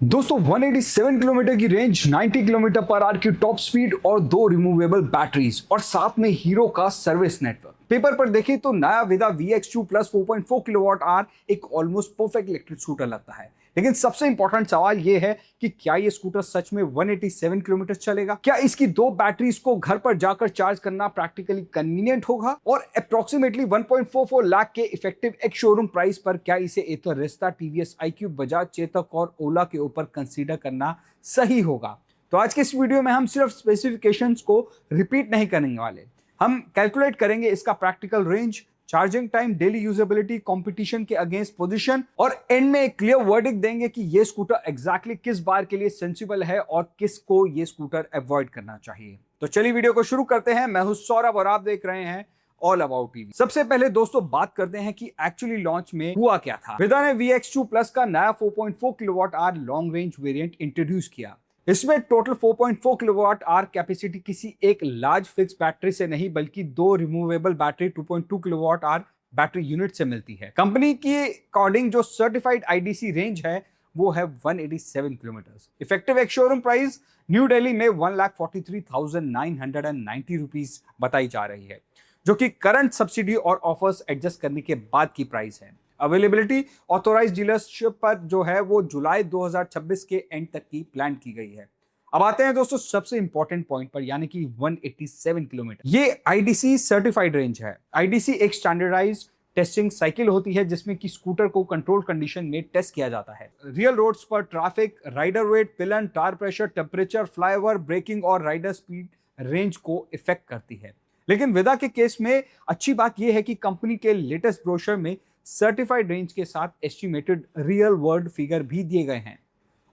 दोस्तों 187 किलोमीटर की range, 90 kilometre per hour की टॉप स्पीड और दो रिमूवेबल बैटरीज और साथ में हीरो का सर्विस नेटवर्क। पेपर पर देखें तो नया विदा VX2 प्लस 4.4 किलोवाट आवर एक ऑलमोस्ट परफेक्ट इलेक्ट्रिक स्कूटर लगता है। लेकिन सबसे इंपॉर्टेंट सवाल यह है कि क्या ये स्कूटर सच में 187 किलोमीटर चलेगा? क्या इसकी दो बैटरीज को घर पर जाकर चार्ज करना प्रैक्टिकली कन्वीनियंट होगा? और अप्रोक्सीमेटली 1.44 लाख के इफेक्टिव एक शोरूम प्राइस पर क्या इसे एथर रेस्टा, टीवीएस iQube, बजाज चेतक और ओला के ऊपर कंसीडर करना सही होगा? तो आज के इस वीडियो में हम सिर्फ स्पेसिफिकेशंस को रिपीट नहीं करने वाले, हम कैलकुलेट करेंगे इसका practical range, charging time, daily usability, competition के अगेंस्ट पोजीशन और एंड में एक क्लियर वर्डिक्ट देंगे कि ये स्कूटर एग्जैक्टली किस बार के लिए सेंसिबल है और किसको ये स्कूटर अवॉइड करना चाहिए। तो चलिए वीडियो को शुरू करते हैं। मैं हूं सौरभ और आप देख रहे हैं ऑल अबाउट टीवी। सबसे पहले दोस्तों बात करते हैं कि एक्चुअली लॉन्च में हुआ क्या था। विदा ने VX2 प्लस का नया 4.4 kilowatt hour long range variant introduce किया। इसमें टोटल 4.4 किलोवाट आवर कैपेसिटी किसी एक लार्ज फिक्स बैटरी से नहीं बल्कि दो removable battery 2.2 kilowatt hour battery unit से मिलती है। कंपनी की अकॉर्डिंग जो सर्टिफाइड IDC रेंज है वो है 187 किलोमीटर। इफेक्टिव एक शोरूम प्राइस न्यू दिल्ली में 1,43,990 रुपीज बताई जा रही है, जो कि करंट सब्सिडी और ऑफर्स एडजस्ट करने के बाद की प्राइस है। अवेलेबिलिटी ऑथोराइज डीलरशिप पर जो है वो जुलाई 2026 के एंड तक की प्लान की गई है। अब आते हैं दोस्तों सबसे इंपॉर्टेंट पॉइंट पर, यानी कि 187 किलोमीटर। ये IDC सर्टिफाइड रेंज है। IDC एक स्टैंडर्डाइज टेस्टिंग साइकिल होती है जिसमें कि स्कूटर को कंट्रोल कंडीशन में टेस्ट किया जाता है। रियल रोड्स पर traffic, rider weight, pillion, tyre pressure, temperature, flyover, braking और राइडर स्पीड रेंज को इफेक्ट करती है। लेकिन विदा के केस में अच्छी बात यह है कि कंपनी के लेटेस्ट ब्रोशर में सर्टिफाइड रेंज के साथ एस्टिमेटेड रियल वर्ल्ड फिगर भी दिए गए हैं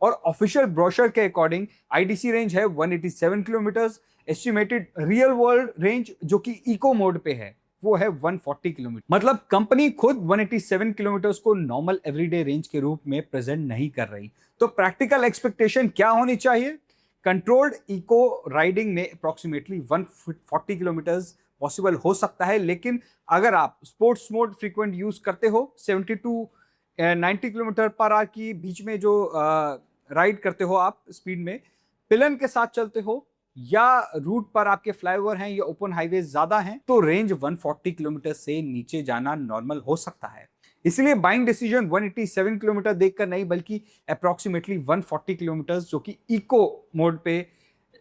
और ऑफिशियल ब्रोशर के अकॉर्डिंग IDC रेंज है 187 kilometre. Estimated real world range जो कि इको मोड पे है वो है 140 किलोमीटर। मतलब कंपनी खुद 187 किलोमीटर को नॉर्मल एवरीडे रेंज के रूप में प्रेजेंट नहीं कर रही। तो प्रैक्टिकल एक्सपेक्टेशन क्या होनी चाहिए? कंट्रोल्ड इको राइडिंग में अप्रोक्सीमेटली 140 किलोमीटर पॉसिबल हो सकता है, लेकिन अगर आप स्पोर्ट्स मोड फ्रीक्वेंट यूज करते हो 70 टू 90 किलोमीटर पर आवर की बीच में जो राइड करते हो आप स्पीड में, पिलन के साथ चलते हो या रूट पर आपके फ्लाईओवर हैं या ओपन हाईवे ज्यादा हैं, तो रेंज 140 किलोमीटर से नीचे जाना नॉर्मल हो सकता है। इसलिए बाइंग डिसीजन 187 किलोमीटर देखकर नहीं बल्कि अप्रोक्सीमेटली 140 किलोमीटर जो कि इको मोड पे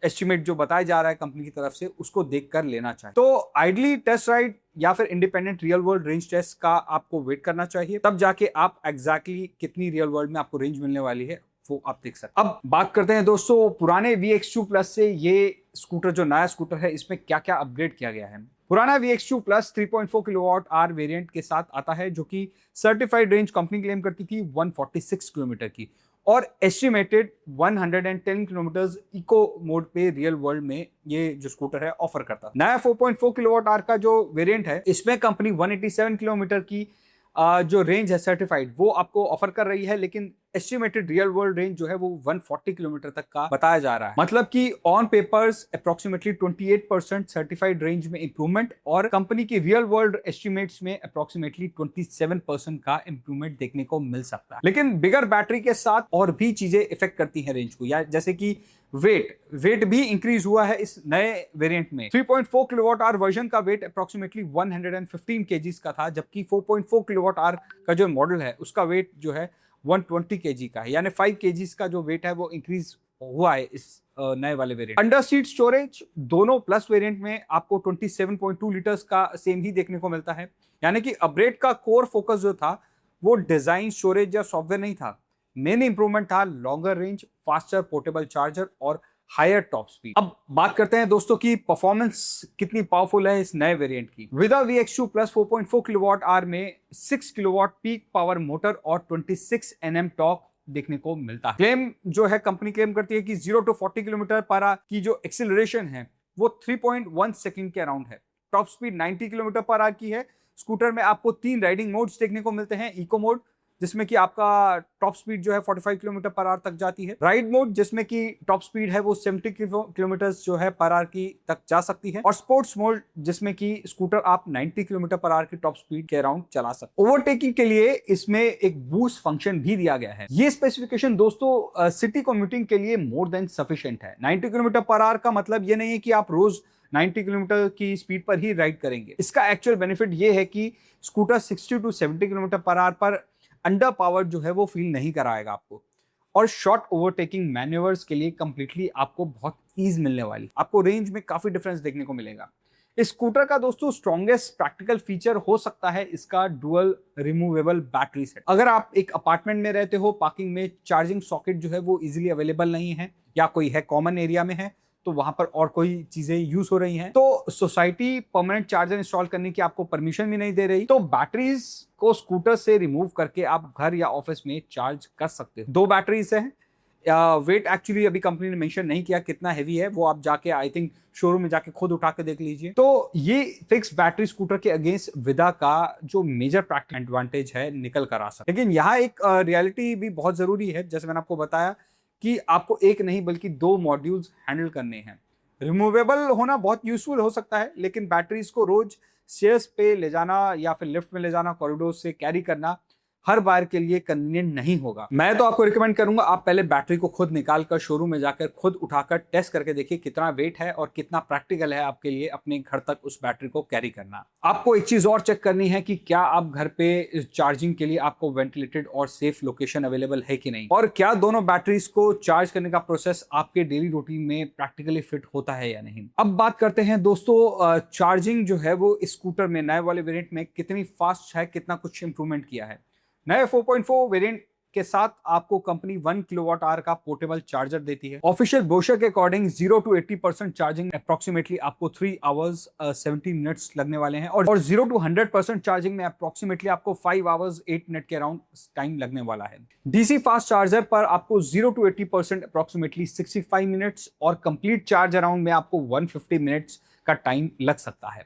एस्टिमेट जो बताया जा रहा है कंपनी की तरफ से उसको देखकर लेना चाहिए। तो आइडली टेस्ट राइड या फिर independent real world range test का आपको वेट करना चाहिए, तब जाके आप एग्जैक्टली कितनी रियल वर्ल्ड में आपको रेंज मिलने वाली है वो आप देख सकते हैं। अब बात करते हैं दोस्तों पुराने VX2 प्लस से ये स्कूटर, जो नया स्कूटर है, इसमें क्या क्या अपग्रेड किया गया है। पुराना VX2 plus 3.4 kilowatt hour variant के साथ आता है जो कि सर्टिफाइड रेंज कंपनी क्लेम करती थी 146 किलोमीटर की और एस्टिमेटेड 110 किलोमीटर इको मोड पे रियल वर्ल्ड में ये जो स्कूटर है ऑफर करता है। नया 4.4 किलोवाट आवर का जो वेरिएंट है इसमें कंपनी 187 किलोमीटर की जो रेंज है सर्टिफाइड वो आपको ऑफर कर रही है, लेकिन एस्टिमेटेड रियल वर्ल्ड रेंज जो है वो 140 किलोमीटर तक का बताया जा रहा है। मतलब कि on papers approximately 28% certified range में इंप्रूवमेंट और कंपनी की रियल वर्ल्ड एस्टिमेट्स में अप्रोक्सीमेटली 27% का इंप्रूवमेंट देखने को मिल सकता है। लेकिन बिगर बैटरी के साथ और भी चीजें इफेक्ट करती हैं रेंज को, या जैसे कि वेट भी इंक्रीज हुआ है इस नए वेरिएंट में। 3.4 किलोवाट आवर वर्जन का वेट अप्रोक्सीमेटली 115 केजीज का था, जबकि 4.4 किलोवाट आवर का जो मॉडल है उसका वेट जो है 120 केजी का है, यानी 5 केजीज का जो वेट है वो इंक्रीज हुआ है इस नए वाले वेरिएंट। अंडर सीट स्टोरेज दोनों प्लस वेरिएंट में आपको 27.2 लीटर्स का सेम ही देखने को मिलता है, यानी कि अपग्रेड का कोर फोकस जो था वो डिजाइन, स्टोरेज या सॉफ्टवेयर नहीं था। मेन इंप्रूवमेंट था longer range, faster portable charger और हायर टॉप स्पीड। अब बात करते हैं दोस्तों की परफॉर्मेंस कितनी पावरफुल है इस नए वेरिएंट की। विदा VX2 प्लस 4.4 किलोवाट आवर में 6 किलोवाट पीक पावर मोटर और 26 Nm टॉर्क देखने को मिलता है। क्लेम जो है कंपनी क्लेम करती है कि 0 to 40 किलोमीटर पर आवर की जो एक्सीलरेशन है वो 3.1 सेकंड के अराउंड है। Top speed 90 kilometre per hour की है। स्कूटर में आपको 3 राइडिंग मोड्स देखने को मिलते हैं, इको मोड, जिसमें कि आपका टॉप स्पीड जो है 45 किलोमीटर पर आवर तक जाती है। राइड मोड जिसमें कि टॉप स्पीड है वो 70 किलोमीटर जो है पर आवर की तक जा सकती है। और स्पोर्ट्स मोड जिसमें कि स्कूटर आप 90 किलोमीटर पर आवर की टॉप स्पीड के अराउंड चला सकते। ओवरटेकिंग के लिए इसमें एक बूस्ट फंक्शन भी दिया गया है। ये स्पेसिफिकेशन दोस्तों सिटी कम्यूटिंग के लिए मोर देन सफिशिएंट है। 90 किलोमीटर पर आवर का मतलब ये नहीं है कि आप रोज 90 किलोमीटर की स्पीड पर ही राइड करेंगे। इसका एक्चुअल बेनिफिट ये है कि scooter 60 to 70 kilometre per hour पर अंडर पावर जो है वो फील नहीं कराएगा आपको। और शॉर्ट ओवरटेकिंग मैन्यूवर्स के लिए कंप्लीटली आपको बहुत ईज मिलने वाली, आपको रेंज में काफी डिफरेंस देखने को मिलेगा। इस स्कूटर का दोस्तों स्ट्रॉन्गेस्ट प्रैक्टिकल फीचर हो सकता है इसका डुअल रिमूवेबल बैटरी सेट। अगर आप एक अपार्टमेंट में रहते हो, पार्किंग में चार्जिंग सॉकेट जो है वो इजीली अवेलेबल नहीं है, या कोई है कॉमन एरिया में है तो वहां पर और कोई चीजें यूज हो रही हैं, तो सोसाइटी परमानेंट चार्जर इंस्टॉल करने की आपको परमिशन भी नहीं दे रही, तो बैटरीज को स्कूटर से रिमूव करके आप घर या ऑफिस में चार्ज कर सकते हो। 2 बैटरीज हैं। वेट एक्चुअली अभी कंपनी ने मेंशन नहीं किया कितना हैवी है, वो आप जाके आई थिंक शोरूम में जाके खुद उठा के देख लीजिए। तो ये फिक्स बैटरी स्कूटर के अगेंस्ट विदा का जो मेजर प्रैक्टिकल एडवांटेज है निकल कर आ सकता है। लेकिन यहाँ एक रियलिटी भी बहुत जरूरी है, जैसे मैंने आपको बताया कि आपको एक नहीं बल्कि 2 मॉड्यूल्स हैंडल करने हैं। रिमूवेबल होना बहुत यूजफुल हो सकता है, लेकिन बैटरीज को रोज स्टेयर्स पे ले जाना या फिर लिफ्ट में ले जाना, कॉरिडोर से कैरी करना हर बार के लिए कन्वीनियंट नहीं होगा। मैं तो आपको रिकमेंड करूंगा आप पहले बैटरी को खुद निकालकर शोरूम में जाकर खुद उठाकर टेस्ट करके देखिए कितना वेट है और कितना प्रैक्टिकल है आपके लिए अपने घर तक उस बैटरी को कैरी करना। आपको एक चीज और चेक करनी है कि क्या आप घर पे चार्जिंग के लिए आपको वेंटिलेटेड और सेफ लोकेशन अवेलेबल है कि नहीं, और क्या दोनों बैटरीज को चार्ज करने का प्रोसेस आपके डेली रूटीन में प्रैक्टिकली फिट होता है या नहीं। अब बात करते हैं दोस्तों चार्जिंग जो है वो स्कूटर में नए वाले वेरिएंट में कितनी फास्ट है, कितना कुछ इंप्रूवमेंट किया है। नए 4.4 वेरिएंट के साथ आपको कंपनी 1 किलोवाट आवर का पोर्टेबल चार्जर देती है। ऑफिशियल ब्रोशर के अकॉर्डिंग 0 to 80% चार्जिंग अप्रोक्सीमेटली आपको 3 hours 70 मिनट्स लगने वाले हैं, और 0 to 100% चार्जिंग में अप्रोक्सीमेटली आपको 5 hours 8 मिनट के अराउंड टाइम लगने वाला है। डीसी फास्ट चार्जर पर आपको 0 to 80% अप्रोक्सीमेटली 65 मिनट्स और कंप्लीट चार्ज अराउंड में आपको 150 मिनट्स का टाइम लग सकता है।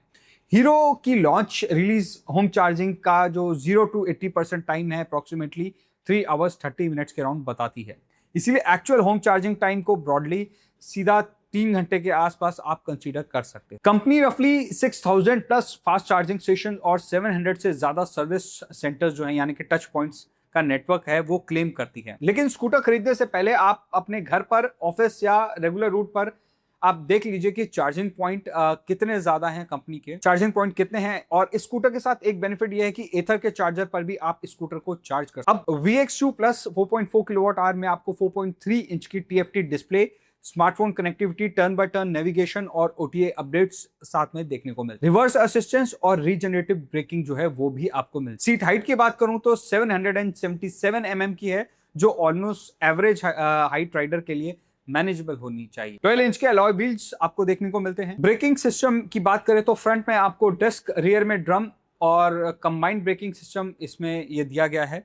हीरो की लॉन्च रिलीज होम चार्जिंग का जो 0 to 80% टाइम है अप्रोक्सीमेटली 3 hours 30 मिनट्स के अराउंड बताती है। इसीलिए एक्चुअल होम चार्जिंग टाइम को ब्रॉडली सीधा 3 घंटे के आसपास आप कंसीडर कर सकते हैं। कंपनी रफली 6000 प्लस फास्ट चार्जिंग स्टेशन और 700 से ज्यादा सर्विस सेंटर्स जो है यानी कि टच पॉइंट्स का नेटवर्क है वो क्लेम करती है। लेकिन स्कूटर खरीदने से पहले आप अपने घर पर, ऑफिस या रेगुलर रूट पर आप देख लीजिए कि चार्जिंग पॉइंट कितने ज्यादा हैं, कंपनी के चार्जिंग पॉइंट कितने हैं। और स्कूटर के साथ एक बेनिफिट यह है कि एथर के चार्जर पर भी आप स्कूटर को चार्ज कर सकते हैं। अब VX2 प्लस 4.4 किलोवाट आवर में आपको 4.3 इंच की TFT display, smartphone connectivity, turn by turn navigation और OTA अपडेट्स साथ में देखने को मिलते हैं। रिवर्स असिस्टेंस और रीजनरेटिव ब्रेकिंग जो है वो भी आपको मिलती है। सीट हाइट की बात करूं तो 777 mm की है, जो ऑलमोस्ट एवरेज हाइट राइडर के लिए मैनेजेबल होनी चाहिए। 12 इंच के अलॉय व्हील्स आपको देखने को मिलते हैं। ब्रेकिंग सिस्टम की बात करें तो फ्रंट में आपको डिस्क, रियर में ड्रम और कंबाइंड ब्रेकिंग सिस्टम इसमें ये दिया गया है।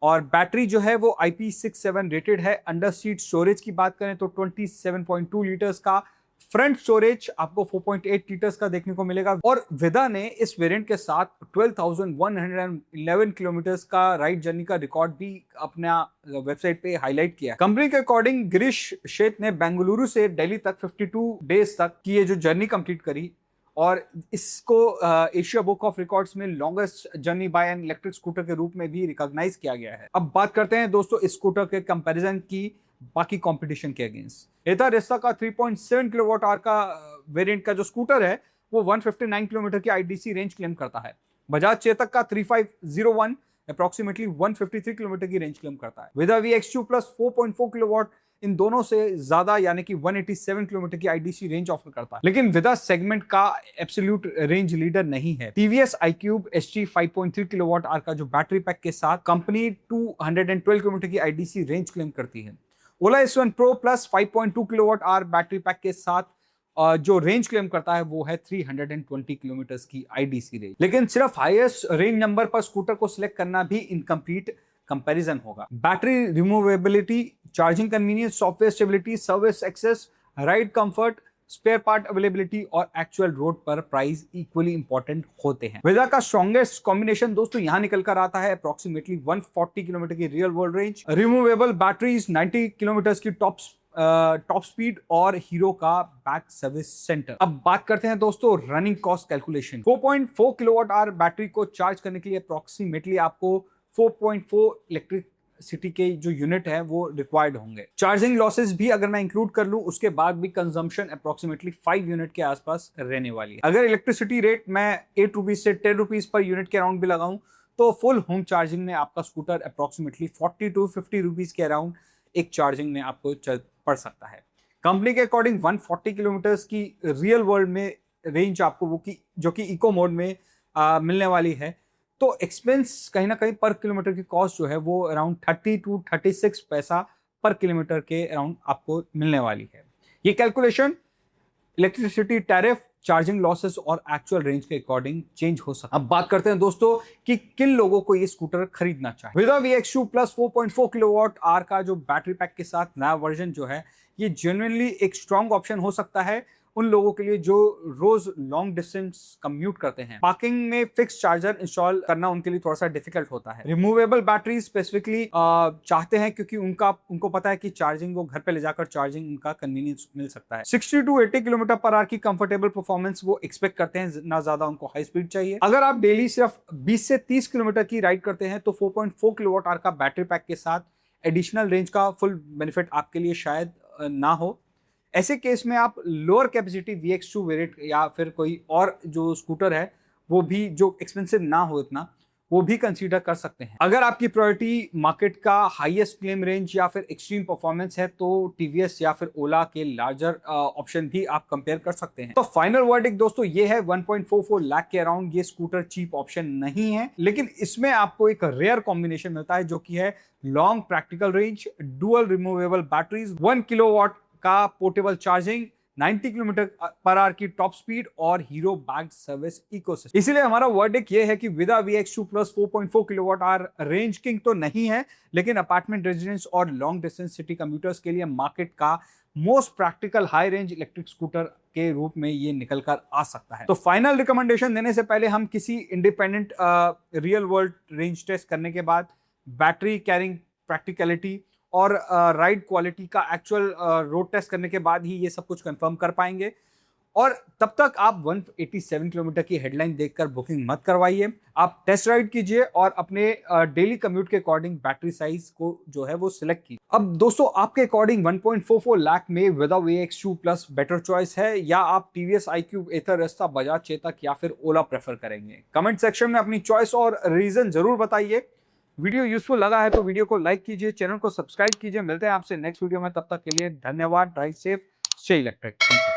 और बैटरी जो है वो IP67 रेटेड है। अंडर सीट स्टोरेज की बात करें तो 27.2 लीटर्स का, फ्रंट स्टोरेज आपको 4.8 लीटर्स का देखने को मिलेगा। और विदा ने इस वेरिएंट के साथ 12,111 किलोमीटर्स का राइड जर्नी का रिकॉर्ड भी अपना वेबसाइट पे हाईलाइट किया। कंपनी के अकॉर्डिंग गिरीश शेठ ने बेंगलुरु से दिल्ली तक 52 डेज तक की ये जो जर्नी कंप्लीट करी, और इसको एशिया बुक ऑफ रिकॉर्ड्स में longest journey by an electric scooter के रूप में भी रिकॉग्नाइज किया गया है। अब बात करते हैं दोस्तों इस स्कूटर के कंपैरिजन की बाकी कंपटीशन के अगेंस्ट। एथर रेस्टा का 3.7 किलोवाट आवर का वेरिएंट का जो स्कूटर है वो 159 किलोमीटर की IDC रेंज क्लेम करता है। बजाज चेतक का 3501 अप्रोक्सीमेटली 153 किलोमीटर की रेंज क्लेम करता है। विदा VX2 प्लस 4.4 किलोवाट इन दोनों से ज्यादा यानी कि 187 किलोमीटर की IDC रेंज ऑफर करता है। लेकिन विदा सेगमेंट का एब्सोल्यूट रेंज लीडर नहीं है। TVS iQube ST 5.3 kilowatt hour का जो बैटरी पैक के साथ कंपनी 212 किलोमीटर की IDC रेंज क्लेम करती है। ओला S1 Pro plus 5.2 kilowatt hour battery pack के साथ जो रेंज क्लेम करता है वो है 320 किलोमीटर की IDC रेंज। लेकिन सिर्फ हाईएस्ट रेंज नंबर पर स्कूटर को सिलेक्ट करना भी इनकम्प्लीट कंपैरिजन होगा। Battery removability, charging convenience, software stability, service access, ride comfort, spare part availability और एक्चुअल रोड पर प्राइस इक्वली इंपॉर्टेंट होते हैं। वेदा का स्ट्रॉन्गेस्ट कॉम्बिनेशन दोस्तों यहां निकल कर आता है अप्रोक्सीमेटली 140 किलोमीटर की real world range, removable batteries, 90 kilometre की टॉप स्पीड और हीरो का बैक सर्विस सेंटर। अब बात करते हैं दोस्तों running cost calculation. 4.4 kilowatt our battery को चार्ज करने के लिए अप्रोक्सीमेटली आपको 4.4 इलेक्ट्रिक सिटी के जो यूनिट है वो रिक्वायर्ड होंगे। चार्जिंग लॉसेस भी अगर मैं इंक्लूड कर लूं उसके बाद भी कंजम्पशन अप्रोक्सीमेटली 5 यूनिट के आसपास रहने वाली है। अगर इलेक्ट्रिसिटी रेट मैं 8 रुपीज से 10 रुपीज पर यूनिट के अराउंड भी लगाऊं तो फुल होम चार्जिंग में आपका स्कूटर अप्रोक्सीमेटली 40 टू 50 रुपीज के अराउंड एक चार्जिंग में आपको चल पड़ सकता है। कंपनी के अकॉर्डिंग 140 किलोमीटर की रियल वर्ल्ड में रेंज आपको वो की जो कि इको मोड में मिलने वाली है, तो एक्सपेंस कहीं ना कहीं पर किलोमीटर की कॉस्ट जो है वो अराउंड 30 टू 36 पैसा पर किलोमीटर के अराउंड आपको मिलने वाली है। ये calculation electricity tariff, charging losses और एक्चुअल रेंज के अकॉर्डिंग चेंज हो सकता है। अब बात करते हैं दोस्तों कि किन लोगों को ये स्कूटर खरीदना चाहिए। विदा VX2 प्लस 4.4 किलोवाट आवर का जो बैटरी पैक के साथ नया वर्जन जो है ये जेन्युइनली एक स्ट्रॉन्ग ऑप्शन हो सकता है उन लोगों के लिए जो रोज लॉन्ग डिस्टेंस कम्यूट करते हैं। पार्किंग में फिक्स चार्जर इंस्टॉल करना उनके लिए थोड़ा सा डिफिकल्ट होता है। रिमूवेबल बैटरी स्पेसिफिकली चाहते हैं क्योंकि उनको पता है कि चार्जिंग वो घर पे ले जाकर चार्जिंग उनका कन्वीनियंस मिल सकता है। 60 टू 80 किलोमीटर पर आवर की कंफर्टेबल परफॉर्मेंस वो एक्सपेक्ट करते हैं, ना ज्यादा उनको हाई स्पीड चाहिए। अगर आप डेली सिर्फ 20 से 30 किलोमीटर की राइड करते हैं तो 4.4 किलोवाट आवर का बैटरी पैक के साथ एडिशनल रेंज का फुल बेनिफिट आपके लिए शायद ना हो। ऐसे केस में आप लोअर कैपेसिटी VX2 वेरिएंट या फिर कोई और जो स्कूटर है वो भी जो एक्सपेंसिव ना हो इतना, वो भी कंसीडर कर सकते हैं। अगर आपकी प्रायोरिटी मार्केट का हाईएस्ट क्लेम रेंज या फिर एक्सट्रीम परफॉर्मेंस है तो TVS या फिर ओला के लार्जर ऑप्शन भी आप कंपेयर कर सकते हैं। तो फाइनल वर्डिक्ट दोस्तों ये है 1.44 लाख के अराउंड ये स्कूटर चीप ऑप्शन नहीं है, लेकिन इसमें आपको एक रेयर कॉम्बिनेशन मिलता है जो कि है long practical range, dual removable batteries, 1 kilowatt का portable charging, 90 kilometre per hour की टॉप स्पीड और हीरो बैक्ड सर्विस इकोसिस्टम। इसलिए हमारा वर्डिक्ट ये है कि Vida VX2 plus 4.4 kilowatt hour range king तो नहीं है, लेकिन अपार्टमेंट रेजिडेंस और लॉन्ग डिस्टेंस सिटी कम्यूटर्स के लिए मार्केट का most practical high range electric scooter के रूप में ये निकल कर आ सकता है। तो फाइनल रिकमेंडेशन देने से पहले हम किसी independent real world range test करने के बाद बैटरी कैरिंग प्रैक्टिकलिटी और राइड क्वालिटी का एक्चुअल रोड टेस्ट करने के बाद ही ये सब कुछ कंफर्म कर पाएंगे। और तब तक आप 187 किलोमीटर की हेडलाइन देखकर बुकिंग मत करवाइए, आप टेस्ट राइड कीजिए और अपने डेली कम्यूट के अकॉर्डिंग बैटरी साइज को जो है वो सिलेक्ट कीजिए। अब दोस्तों आपके अकॉर्डिंग 1.44 लाख में विदा VX2 प्लस बेटर चॉइस है या आप TVS iQube, एथर, रेस्टा, बजाज चेतक या फिर ओला प्रेफर करेंगे? कमेंट सेक्शन में अपनी चॉइस और रीजन जरूर बताइए। वीडियो यूजफुल लगा है तो वीडियो को लाइक कीजिए, चैनल को सब्सक्राइब कीजिए। मिलते हैं आपसे नेक्स्ट वीडियो में, तब तक के लिए धन्यवाद। Drive safe, stay electric.